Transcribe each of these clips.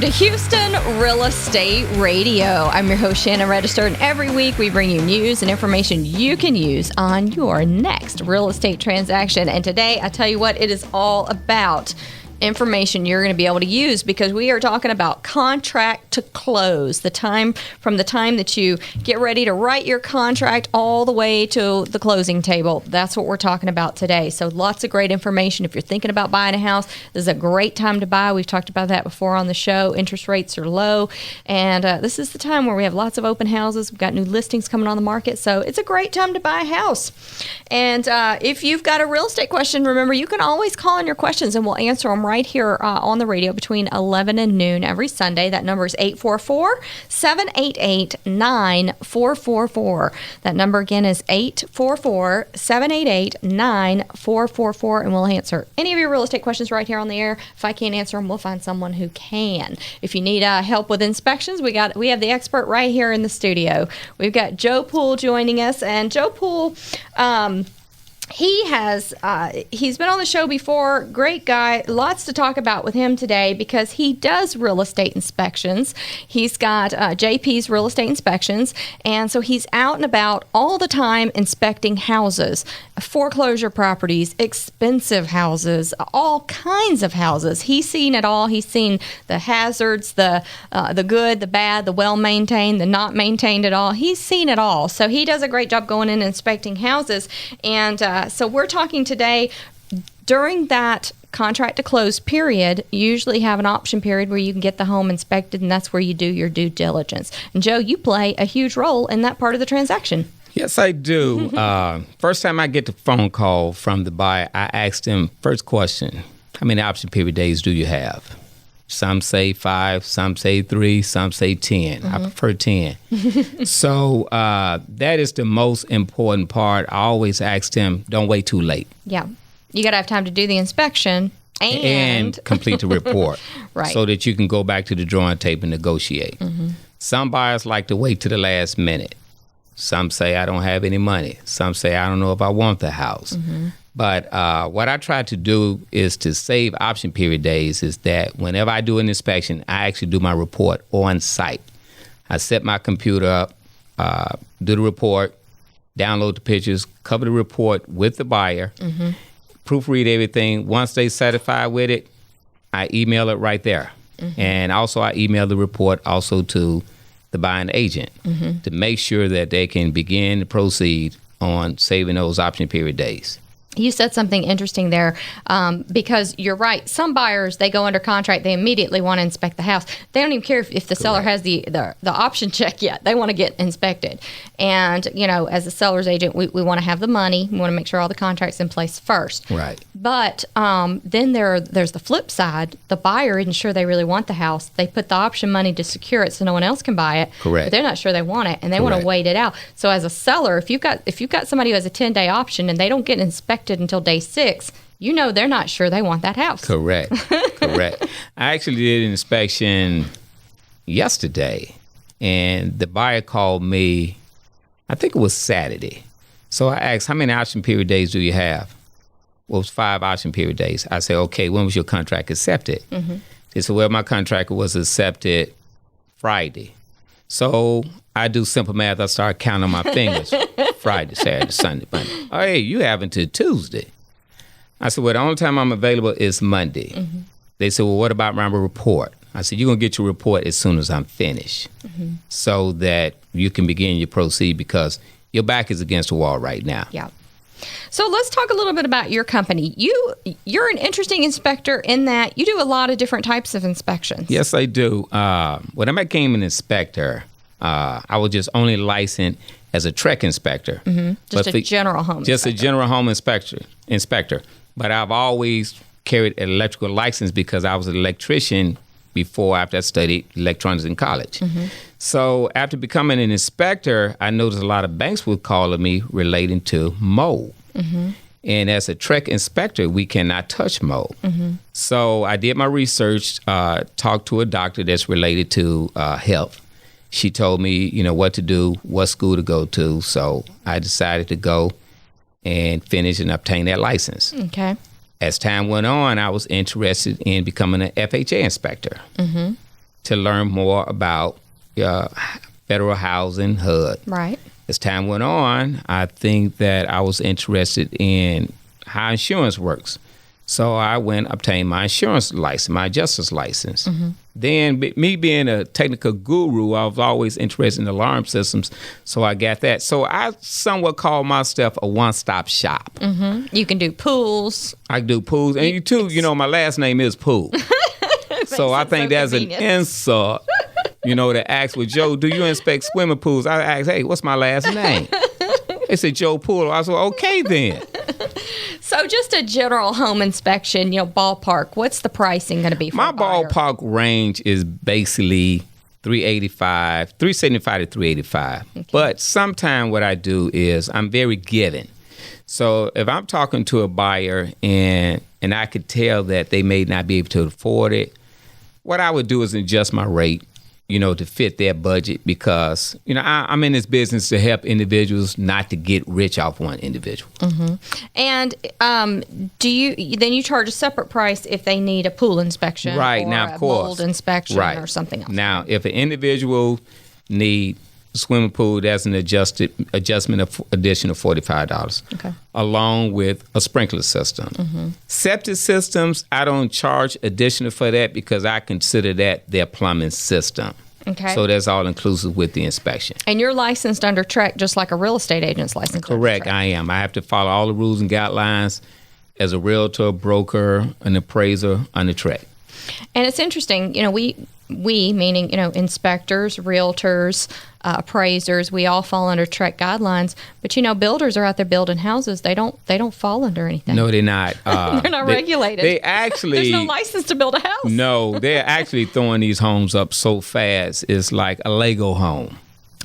Welcome to Houston Real Estate Radio. I'm your host, Shannon Register, and every week we bring you news and information you can use on your next real estate transaction. And today, I tell you what, it is all about information you're going to be able to use, because we are talking about contract to close, the time from the time that you get ready to write your contract all the way to the closing table. That's what we're talking about today. So lots of great information. If you're thinking about buying a house, this is a great time to buy. We've talked about that before on the show. Interest rates are low, and this is the time where we have lots of open houses. We've got new listings coming on the market, so it's a great time to buy a house. And if you've got a real estate question, remember, you can always call in your questions and we'll answer them right here on the radio between 11 and noon every Sunday. That number is 844-788-9444. That number again is 844-788-9444, and we'll answer any of your real estate questions right here on the air. If I can't answer them, we'll find someone who can. If you need help with inspections, we have the expert right here in the studio. We've got Joe Poole joining us, and Joe Poole, he's been on the show before. Great guy. Lots to talk about with him today because he does real estate inspections. He's got JP's Real Estate Inspections, and so he's out and about all the time inspecting houses, foreclosure properties, expensive houses, all kinds of houses. He's seen it all. He's seen the hazards, the good, the bad, the well-maintained, the not maintained at all. He's seen it all. So he does a great job going in and inspecting houses, and so we're talking today during that contract to close period. You usually have an option period where you can get the home inspected, and that's where you do your due diligence. And Joe, you play a huge role in that part of the transaction. Yes, I do. First time I get the phone call from the buyer, I asked them, first question, how many option period days do you have? Some say 5, some say 3, some say 10. I prefer 10. So that is the most important part. I always ask them, don't wait too late. Yeah. You got to have time to do the inspection and complete the report. Right. So that you can go back to the drawing table and negotiate. Some buyers like to wait to the last minute. Some say, I don't have any money. Some say, I don't know if I want the house. But what I try to do is to save option period days is that whenever I do an inspection, I actually do my report on site. I set my computer up, do the report, download the pictures, cover the report with the buyer, proofread everything. Once they satisfied with it, I email it right there. And also I email the report also to the buying agent to make sure that they can begin to proceed on saving those option period days. You said something interesting there, because you're right. Some buyers, they go under contract, they immediately want to inspect the house. They don't even care if the seller has the option check yet. They want to get inspected. And, you know, as a seller's agent, we want to have the money. We want to make sure all the contract's in place first. Right. But then there's the flip side. The buyer isn't sure they really want the house. They put the option money to secure it so no one else can buy it. Correct. But they're not sure they want it, and they want to wait it out. So as a seller, if you've got somebody who has a 10-day option and they don't get inspected until day 6, you know they're not sure they want that house. Correct. I actually did an inspection yesterday, and the buyer called me, I think it was Saturday. So I asked, how many option period days do you have? Well, it was 5 option period days. I said, okay, when was your contract accepted? They said, well, my contract was accepted Friday. So I do simple math. I start counting my fingers. Friday, Saturday, Sunday, Monday. Oh, hey, you have until Tuesday. I said, well, the only time I'm available is Monday. They said, well, what about my report? I said, you're going to get your report as soon as I'm finished so that you can begin your proceed, because your back is against the wall right now. Yeah. So let's talk a little bit about your company. You're an interesting inspector in that you do a lot of different types of inspections. Yes, I do. When I became an inspector, I was just only licensed as a TREC inspector. Just a general home inspector. Just a general home inspector. But I've always carried an electrical license because I was an electrician after I studied electronics in college. So after becoming an inspector, I noticed a lot of banks were calling me relating to mold. And as a TREC inspector, we cannot touch mold. So I did my research, talked to a doctor that's related to health. She told me, you know, what to do, what school to go to. So I decided to go and finish and obtain that license. Okay. As time went on, I was interested in becoming an FHA inspector. to learn more about federal housing, HUD. Right. As time went on, I think that I was interested in how insurance works. So I obtained my insurance license, my adjuster's license. Then me being a technical guru, I was always interested in alarm systems. So I got that. So I somewhat call myself a one-stop shop. You can do pools. I do pools. And you too, my last name is Pool. So I think that's an insult, to ask, well, Joe, do you inspect swimming pools? I asked, hey, what's my last name? They said, Joe Pool. I said, okay then. So just a general home inspection, ballpark, what's the pricing going to be for my a buyer? ballpark range is basically $375 to $385. Okay. But sometimes what I do is I'm very giving. So if I'm talking to a buyer and I could tell that they may not be able to afford it, what I would do is adjust my rate, to fit their budget because, I'm in this business to help individuals not to get rich off one individual. And do you charge a separate price if they need a pool inspection right, or now, of a course. mold inspection or something else? Now, if an individual need swimming pool, that's an adjustment of additional $45. Okay. Along with a sprinkler system. Septic systems, I don't charge additional for that because I consider that their plumbing system. Okay. So that's all inclusive with the inspection. And you're licensed under TREC just like a real estate agent's licensed Correct, under TREC. I am. I have to follow all the rules and guidelines as a realtor, broker, an appraiser under TREC. And it's interesting, we meaning, inspectors, realtors, appraisers, we all fall under TREC guidelines. But, builders are out there building houses. They don't fall under anything. No, they're not. They're not regulated. They actually... There's no license to build a house. No, they're actually throwing these homes up so fast. It's like a Lego home.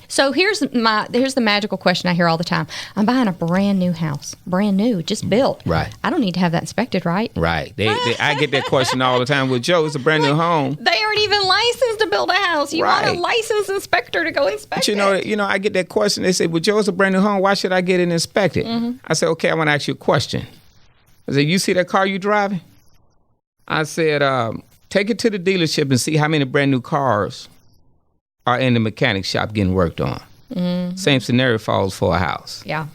So here's the magical question I hear all the time. I'm buying a brand new house, brand new, just built. Right. I don't need to have that inspected, right? Right. I get that question all the time. Well, Joe, it's a brand new home. They aren't even licensed to build a house. You want a licensed inspector to go inspect it. But I get that question. They say, well, Joe, it's a brand new home. Why should I get it inspected? I said, okay, I want to ask you a question. I said, you see that car you driving? I said, take it to the dealership and see how many brand new cars are in the mechanic shop getting worked on. Same scenario falls for a house. Yeah.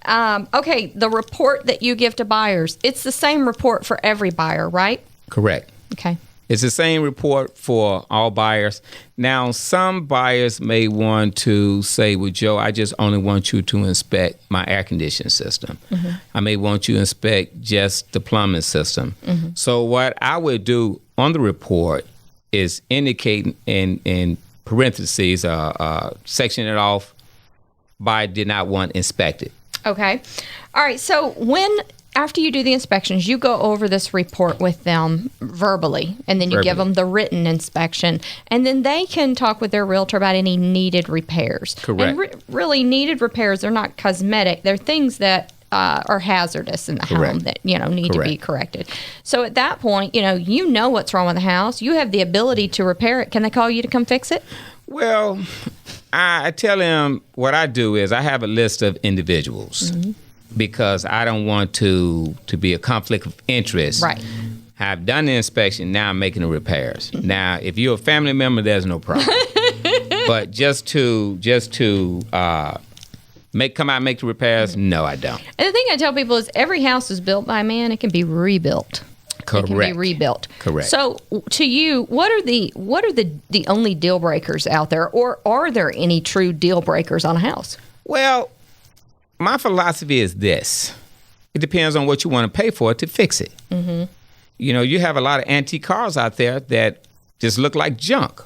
Okay, the report that you give to buyers, it's the same report for every buyer, right? Correct. Okay. It's the same report for all buyers. Now, some buyers may want to say, well, Joe, I just only want you to inspect my air conditioning system. I may want you to inspect just the plumbing system. So what I would do on the report is indicating in parentheses, section it off by did not want inspected. Okay. All right. So after you do the inspections, you go over this report with them verbally, and then you give them the written inspection, and then they can talk with their realtor about any needed repairs. Correct. And really needed repairs, they're not cosmetic. They're things that are hazardous in the home that, need to be corrected. So at that point, you know what's wrong with the house. You have the ability to repair it. Can they call you to come fix it? Well, I tell them what I do is I have a list of individuals because I don't want to be a conflict of interest. Right. I've done the inspection. Now I'm making the repairs. Now, if you're a family member, there's no problem. But just to make the repairs, no, I don't. And the thing I tell people is every house is built by man. It can be rebuilt. Correct. It can be rebuilt. Correct. So, to you, what are the only deal breakers out there, or are there any true deal breakers on a house? Well, my philosophy is this: it depends on what you want to pay for it to fix it. You have a lot of antique cars out there that just look like junk,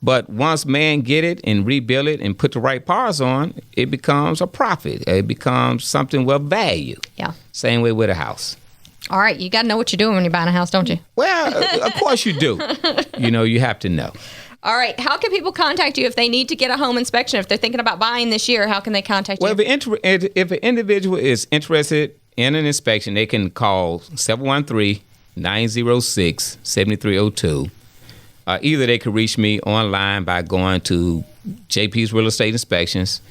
but once man get it and rebuild it and put the right parts on, it becomes a profit. It becomes something of value. Yeah. Same way with a house. All right, you got to know what you're doing when you're buying a house, don't you? Well, of course you do. You have to know. All right, how can people contact you if they need to get a home inspection? If they're thinking about buying this year, how can they contact you? Well, if an individual is interested in an inspection, they can call 713-906-7302. Either they could reach me online by going to JP's Real Estate Inspections.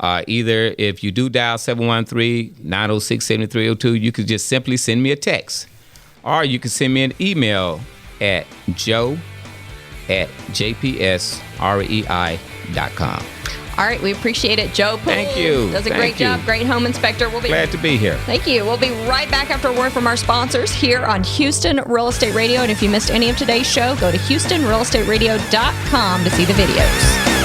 Either if you do dial 713-906-7302, you could just simply send me a text. Or you can send me an email at joe at jpsrei.com. All right, we appreciate it. Joe Poole Thank you. does a Thank great you. job. Great home inspector. We'll be Glad to be here. Thank you. We'll be right back after a word from our sponsors here on Houston Real Estate Radio. And if you missed any of today's show, go to HoustonRealEstateRadio.com to see the videos.